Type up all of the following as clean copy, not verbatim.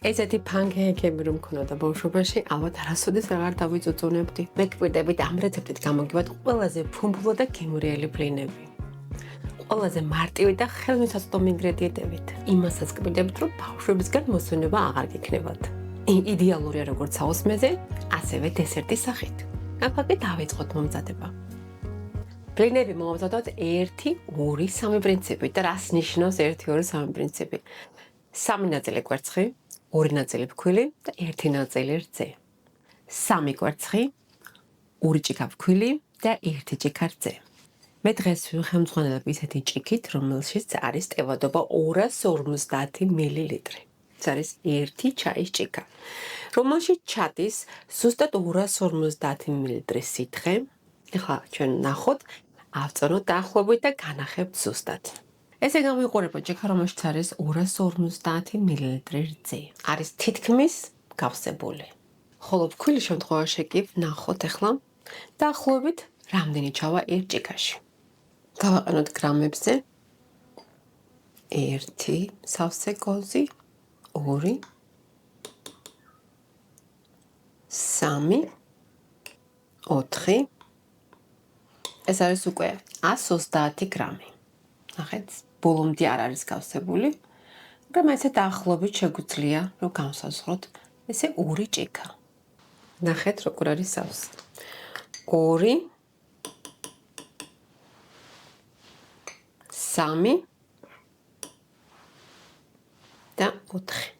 ესეთი ფანქეიქები რომ მქონოდა ბავშვობაში, ალბათ არასოდეს აღარ დავიწუწუნებდი. მე გვკვირდებით ამ რეცეპტით გამოგივათ ყველაზე ფუმფულო და გემრიელი ბლინები. ყველაზე მარტივი და ხელმისაწვდომი ინგრედიენტებით. იმასაც გვკვირდებით, რომ ბავშვებისგან მოსვენება აღარ გიქნებათ. იდეალურია როგორც საოცმეზე, ასევე დესერტის სახით. ახლა კი დავიწყოთ მომზადება. ბლინები მომზადოთ 1, 2, 3 პრინციპით და რას ნიშნავს 1, 2, 3 პრინციპი? 3 ნაწილი კვერცხი, 2 ნაწილი ფქვილი და 1 ნაწილი რძე. 3 კვერცხი, 2 ჭიქა ფქვილი და 1 ჭიქა რძე. მე დღეს ვიხელმძღვანელებ ისეთი ჭიქით, რომელშიც არის ტევადობა 250 მილილიტრი. ეს არის 1 ჩაის ჭიქა, რომელშიც ჩადის ზუსტად 250 მილილიტრის სითხე. ახლა ჩვენ ნახოთ, ავწონოთ დაახლოებით და განახებთ ზუსტად. ესე გამოვიყურებო ჭიქა, რომელშიც არის 250 მილილიტრი რძე. არის თითქმის გავსებული. ხოლო ფქვილის შემთხვევაში კი ნახოთ ახლა დაახლოებით რამდენი ჩავა 1 ჭიქაში. დავაყენოთ გრამებზე 1 სავსე კოზი, 2 3 4 ეს არის უკვე 130 გრამი. ნახეთ, ბოლომდე არ არის გავსებული, მაგრამ ესე დაახლოებით შეგვიძლია რომ განსაზღვროთ ესე 2 ჭიქა. ნახეთ როგორ არის სავსე. 2 3 და 4.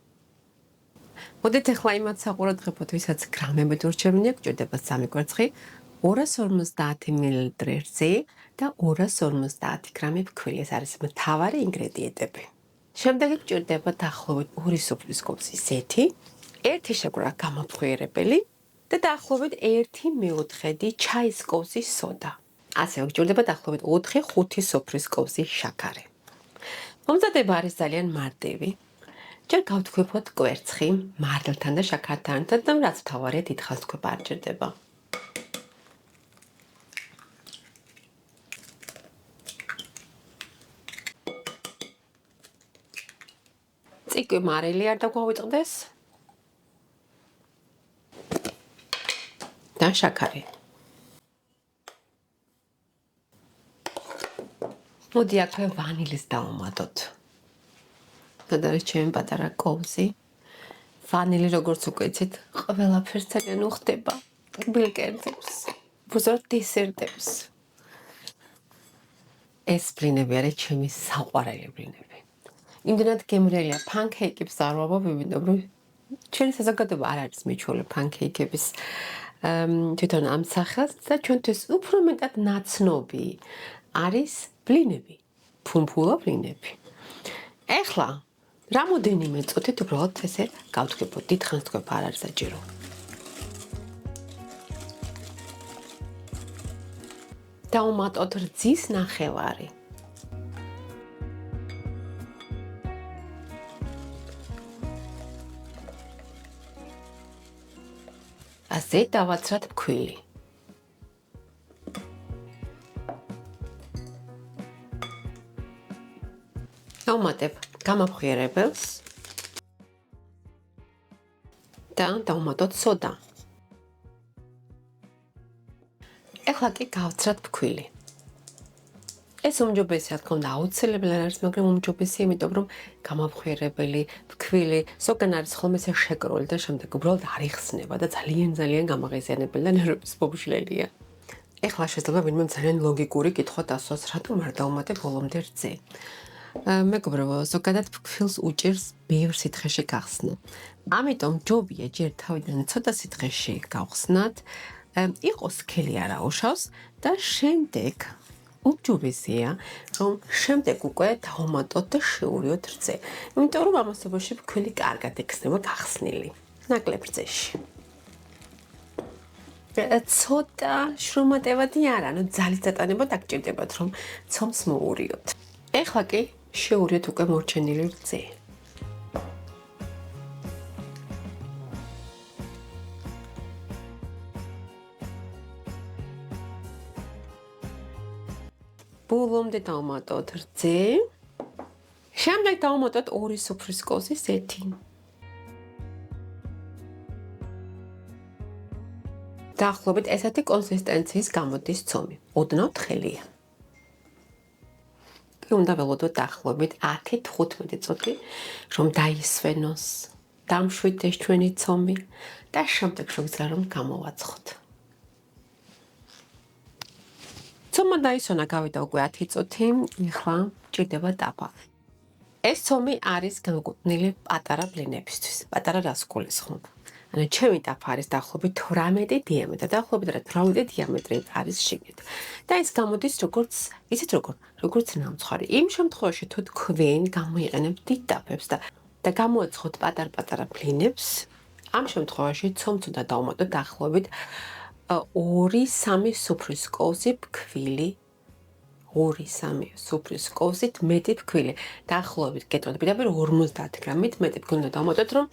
მოდით ახლა იმათ საყურადღებოდ, ვისაც გრამებით ურჩევნია, გჭირდება 3 კვერცხი, 250 მილილიტრი რძე და 250 გრამი ფქვილი. ეს არის მთავარი ინგრედიენტები. შემდეგ გჭირდება დაახლოებით 2 სუფრის კოპსი ზეთი, 1 შეკვრა გამოფხვიერებელი და დაახლოებით 1/4 ჩაის კოვზი სოდა. ასევე გჭირდება დაახლოებით 4-5 სუფრის კოვზი შაქარი. მომზადება არის ძალიან მარტივი. ჯერ გავთქვიფოთ კვერცხი მარილთან და შაქართან და რაც მთავარია დიდხანს თქვება არ ჭირდება. წიკვი მარილი არ დაგვავიწყდეს და შაქარი. მოდი აქვე ვანილის დავუმატოთ. და არის ჩემი პატარა კოვზი. ვანილი როგორც უკვე იცით, ყველაფერს ძალიან უხდება. ტკბილ კერძებს, ბუზად დესერტებს. ეს ბლინები არის ჩემი საყვარელი ბლინები. იმდენად გემრიელია ფანქეიკებს არვაბობ, იმიტომ რომ ჩვენი საზოგადოება არ არის მიჩვეული ფანქეიკების თვითონ ამ სახელს და ჩვენთვის უფრო მეტად ნაცნობი არის ბლინები, ფუმფულა ბლინები. ეხლა რამოდენიმე წუთით უბრალოდ ესე გავთქვიფოთ, დიდხანს თქვება არ არის საჭირო. დავუმატოთ რძის ნახევარი. ასე დავაცრათ ფქვილი. დავუმატებ გამაფხვიერებელს და დავუმატოთ სოდა. ეხლა კი გავცრათ ფქვილი. ეს უმჯობესია, თქო უნდა აუცილებელი არ არის, მაგრამ უმჯობესია, იმიტომ რომ გამაფხვიერებელი, ფქვილი, ზოგან არის ხოლმე ესე შეკრული და შემდეგ უბრალოდ არ იხსნება და ძალიან გამაღიზიანებელი და ნერვების ბობშლელია. ეხლა შეიძლება ვინმე ძალიან ლოგიკური კითხვა დასვას, რატომ არ დავუმატებ ბოლომდე რძე? მეგობრებო, ზოგადად ფქვილს უჭირს ბევრ სითხეში გახსნა. ამიტომ ჯობია ჯერ თავიდან ცოტა სითხეში გავხსნათ, იყოს სქელი არ აუშავს და შემდეგ უმჯობესია, რომ შემდეგ უკვე დავუმატოთ და შევურიოთ რძე. იმიტომ რომ ამასობაში ფქვილი კარგად ექნება გახსნილი, ნაკლებ რძეში. ცოტა შრომატევადი არა, ანუ ძალის დატანება დაგჭირდებათ, რომ ცომს მოურიოთ. ეხლა კი შევურიოთ უკვე მორჩენილი რძე. ბოლომდე დავუმატოთ რძე. შემდეგ დავუმატოთ 2 სუფრის კოზი ზეთი. დაახლოებით ესეთი კონსისტენციის გამოდის ცომი. ოდნავ თხელია. უნდა ველოდოთ დაახლოებით 10-15 წუთი, რომ დაისვენოს, დამშვიდდეს ჩვენი ცომი და შემდეგ შეგვიძლია რომ გამოვაცხოთ. ცომა დაისვენა, გავიდა უკვე 10 წუთი, ახლა ჭირდება დაბა. ეს ცომი არის განკუთვნილი პატარა ბლინებისთვის, პატარა რასკოლის ხომ. ანუ ჩემი დაფა არის დაახლოებით 18 დიამეტრი, დაახლოებით 18 დიამეტრი არის შიგნით. და ეს გამოდის როგორც ნამცხვარი. იმ შემთხვევაში თუ თქვენ გამოიყენებთ დიდ დაფებს და გამოაცხოთ პატარ-პატარა ბლინებს, ამ შემთხვევაში ცომს უნდა დავუმატოთ დაახლოებით 2-3 სუფრის კოვზი ფქვილი. 2-3 სუფრის კოვზით მეტი ფქვილი. დაახლოებით გეტყვით პირდაპირ 50 გრამით მეტი ფქვილი უნდა დავუმატოთ, რომ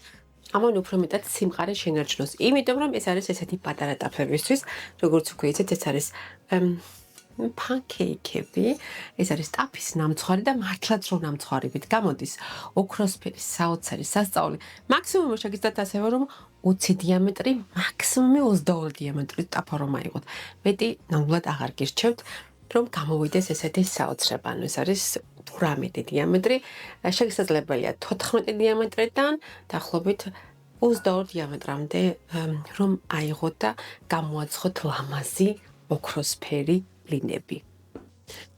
ამან უფრო მეტად სიმყარე შენარჩუნოს. იმიტომ რომ ეს არის ესეთი პატარა დაფებისთვის, როგორც უკვე იცით, ეს არის პანკეიკები, ეს არის ტაფის ნამცხვარი და მართლაც რომ ნამცხვარებით გამოდის ოქროსფერი საოცარი სასწაული. მაქსიმუმი შეგიძლიათ ასევე რომ 20 დიამეტრი, მაქსიმუმი 22 დიამეტრი ტაფა რომ აიღოთ. მეტი ნამდვილად აღარ გირჩევთ, რომ გამოვიდეს ესეთი საოცრება. ანუ ეს არის 18 დიამეტრი, შესაძლებელია 14 დიამეტრიდან დაახლოებით 22 დიამეტრამდე რომ აიღოთ და გამოაცხოთ ლამაზი ოქროსფერი ბლინები.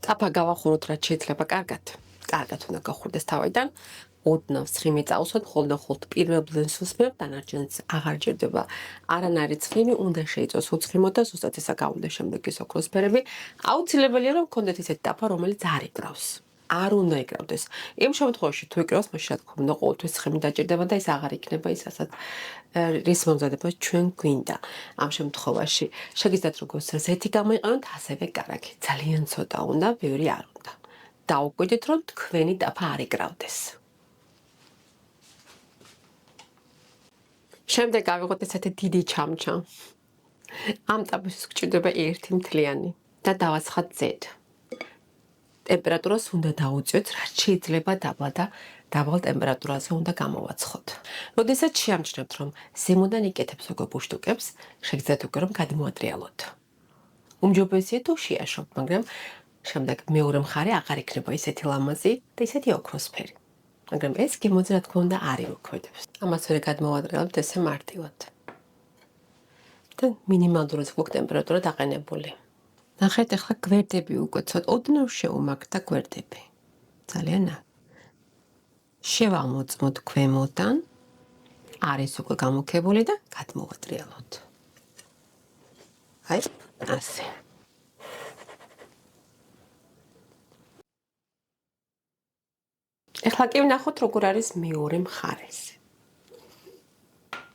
ტაფა გავახუროთ რაც შეიძლება კარგად უნდა გახურდეს თავიდან. ოდნავ ცხიმი წავსვათ, ხოლმე პირველ ბლინს უსმევთ, დანარჩენს აღარ ჭირდება არანაირი ცხიმი, უნდა შეიწოს უცხიმოდ და ზუსტად ისა გავუნდა შემდეგ ის ოქროსფერები. აუცილებელია რომ გქონდეთ ისეთი ტაფა, რომელიც არ იკრავს. არ უნდა იკრავდეს. იმ შემთხვევაში თუ იკრავს, მაშინ რა თქმა უნდა ყოველთვის ცხიმი დაჭირდება და ის აღარ იქნება ის რასაც რის მომზადება ჩვენ გვინდა. ამ შემთხვევაში შეგიძლიათ როგორც ზეთი გამოიყენოთ, ასევე კარაქი. ძალიან ცოტა უნდა, ბევრი არ უნდა. დაუკვირდით რომ თქვენი ტაფა არ იკრავდეს. შემდეგ გავიღოთ ესეთი დიდი ჩამჩა. ამ ტაფისთვის გჭირდება ერთი მთლიანი და დავაცხათ ზედ. ტემპერატურას უნდა დაუწიოთ, რაც შეიძლება დაბლა და დაბალ ტემპერატურაზე უნდა გამოვაცხოთ. როდესაც შეამჩნევთ, რომ ზემოდან იკეთებს უკვე ბუშტუკებს, შეგიძლიათ უკვე რომ გადმოატრიალოთ. უმჯობესია თუ შეაშობთ, მაგრამ შემდეგ მეორე მხარე აღარ იქნება ისეთი ლამაზი და ისეთი ოქროსფერი. მაგრამ ეს გემოძე რა თქმა უნდა არ იმოქმედებს. ამას ვერ გადმოვატრიალებთ ესე მარტივად. და მინიმალურად გვაქვს ტემპერატურა დაყენებული. ნახეთ, ახლა გვერდები უკვე ცოტა ოდნავ შეუმაგრდა გვერდები. ძალიან შევამოწმოთ ქვემოდან. არის უკვე გამოქებული და გადმოვატრიალოთ. აი, ასე. ახლა კი ვნახოთ როგორ არის მეორე მხარეს.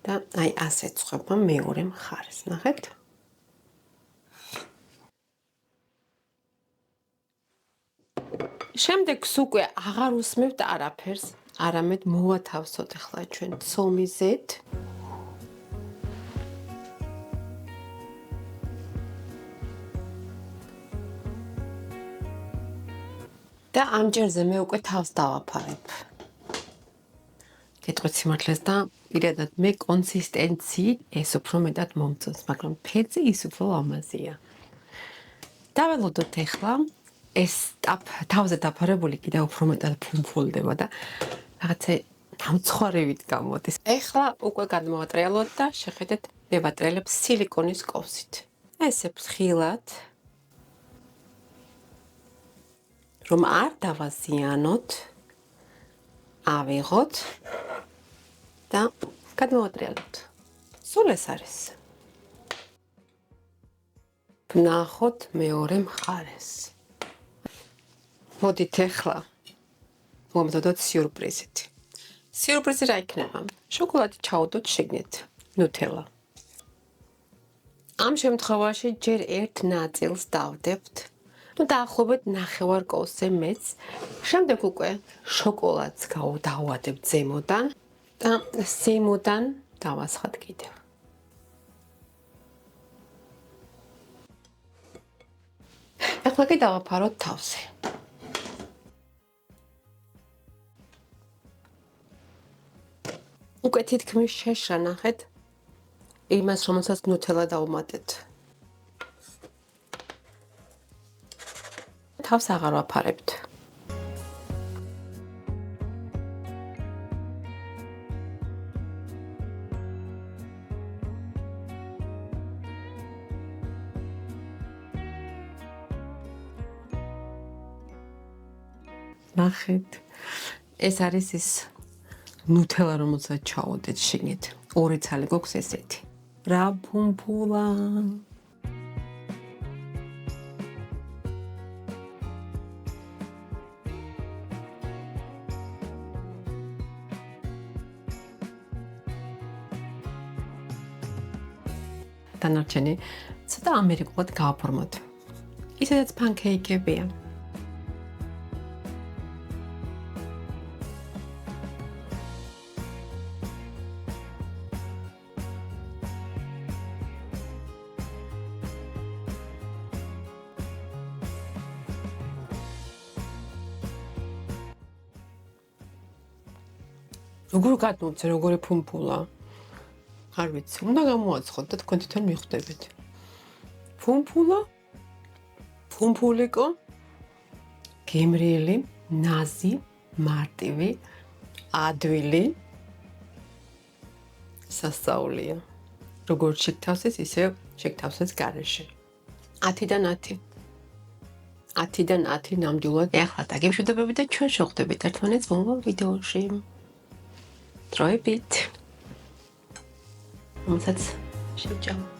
და აი ასე წვება მეორე მხარეს, ნახეთ? შემდეგს უკვე აღარ უსმევთ არაფერს, არამედ მოვათავსოთ ახლა ჩვენ ცომიზეთ. და ამ ჯერზე მე უკვე თავს დავაფარებ. გეტყვით სიმართლეს და პირადად მე კონსისტენციით ეს უფრო მეტად მომწონს, მაგრამ ფერზე ის უფრო ლამაზია. დაველოდოთ ახლა ეს თავზე დაფარებული კიდევ უფრო მეტად ფუმფულდება და რაღაცა გამცხვარებით გამოდის. ახლა უკვე გადმოვატრიალოთ და შეხედეთ მე ვატრიალებ სილიკონის კოვზით. ესე ფრთხილად რომ არ დავაზიანოთ, ავიღოთ და გადმოვატრიალოთ. სულ ეს არის. ვნახოთ მეორე მხარეს. მოდით ახლა მომდოდოთ სიურპრიზით. სიურპრიზი რა იქნება? შოკოლადი ჩაუდოთ შიგნით, ნუტელა. ამ შემთხვევაში ჯერ ერთ ნაწილს დავდებთ. ну დაახლოებით ნახევარ კოვზე მეც. შემდეგ უკვე შოკოლადს დავუვადებ ზემოდან და ზემოდან დავასხათ კიდევ. ახლა კი დავაფაროთ თავზე. უკვე თითქმის შეშრა, ნახეთ. იმას, რომელსაც ნუთელა დავუმატეთ. თავს აღარ ვაფარებთ. ნახეთ. ეს არის ის ნუთელა, რომელსაც ჩავოდეთ შიგნით. 2 ცალი გვაქვს ესეთი. რა ფუმფულა. დანარჩენი ცოტა ამერიკულად გავაფორმოთ. ისედაც პანკეიკებია. როგორ გადმოცე, როგორი ფუმფულა. არ ვიცი, უნდა გამოაცხოთ და თქვენ თვითონ მიხვდებით. ფუმფულა, ფუმფულიკო, გემრიელი, ნაზი, მარტივი, ადვილი, სასწაულია. როგორც შეგთავსეს, ისე შეგთავსეს გარეშე. 10-დან 10. 10-დან 10 ნამდვილად. ეხლა დაგემშვიდობები და ჩვენ შევხვდებით ერთმანეთს მომავალ ვიდეოში. დროებით. რომელსაც შევჭამ.